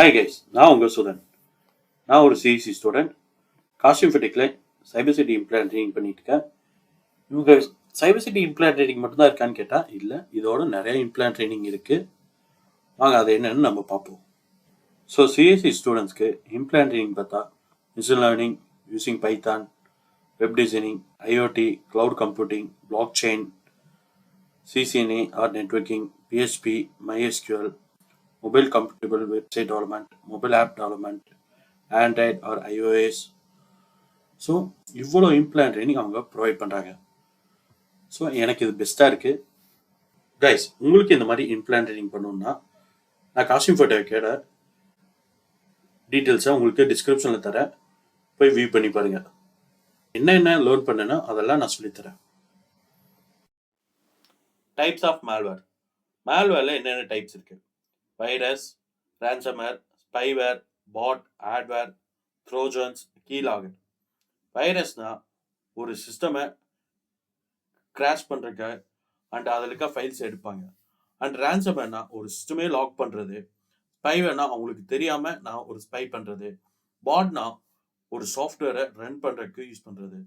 Hi guys, நான் உங்கள் student. நான் ஒரு சிஇசி ஸ்டூடெண்ட். காஸ்டியூம் ஃபிட்டிக்கில் சைபர் சிட்டி இம்ப்ளான்ட் ட்ரைனிங் பண்ணிட்டு இருக்கேன். இவங்க சைபர் சிட்டி இம்ப்ளான்ட் ட்ரைனிங் மட்டும்தான் இருக்கான்னு கேட்டால் இல்லை, இதோட நிறைய இம்ப்ளான்ட் ட்ரைனிங் இருக்குது. வாங்க அது என்னன்னு நம்ம பார்ப்போம். ஸோ சிஎஸ்சி ஸ்டூடெண்ட்ஸ்க்கு இம்ப்ளான்ட் ட்ரைனிங் பார்த்தா machine learning using Python, web designing, IoT, cloud computing, blockchain, CCNA or networking, PHP, MySQL, mobile compatible website development, mobile app development, Android or iOS. So இவ்வளோ implant training அவங்க provide பண்ணுறாங்க. So எனக்கு இது பெஸ்ட்டாக இருக்குது. Guys, உங்களுக்கு இந்த மாதிரி இம்ப்ளான்ட் ட்ரைனிங் பண்ணணுன்னா நான் காஸ்டியூம் ஃபோட்டோக்கோட டீட்டெயில்ஸை உங்களுக்கு டிஸ்கிரிப்ஷனில் தரேன், போய் வியூ பண்ணி பாருங்கள். என்ன லேர்ன் பண்ணேன்னா அதெல்லாம் நான் சொல்லித்தரேன். Types of malware. மால்வேரில் என்னென்ன டைப்ஸ் இருக்குது? வைரஸ், ransomware, ஸ்பைவேர், பாட், ஆட்வேர், ட்ரோஜன்ஸ், கீலாகர். வைரஸ்னா ஒரு சிஸ்டமை கிராஷ் பண்ணுறக்க அண்ட் அதில் இருக்க ஃபைல்ஸ் எடுப்பாங்க. அண்ட் ransomwareனா ஒரு சிஸ்டமே லாக் பண்ணுறது. ஸ்பைவேர்னா அவங்களுக்கு தெரியாமல் நான் ஒரு ஸ்பை பண்ணுறது. பாட்னா ஒரு சாஃப்ட்வேரை ரன் பண்ணுறதுக்கு யூஸ் பண்ணுறது.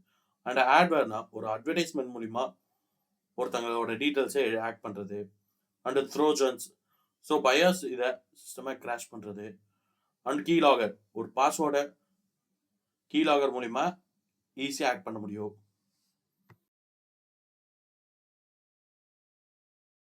அண்ட் ஆட்வேர்னா ஒரு அட்வர்டைஸ்மெண்ட் மூலிமா ஒருத்தங்களோட டீட்டெயில்ஸை ஆக்ட் பண்ணுறது. அண்ட் ட்ரோஜன்ஸ், ஸோ பயாஸ் இதை சிஸ்டமை கிராஷ் பண்ணுறது. அண்ட் கீலாகர் ஒரு பாஸ்வேர்டை கீலாகர் மூலிமா ஈஸியாக ஆக்ட் பண்ண முடியும்.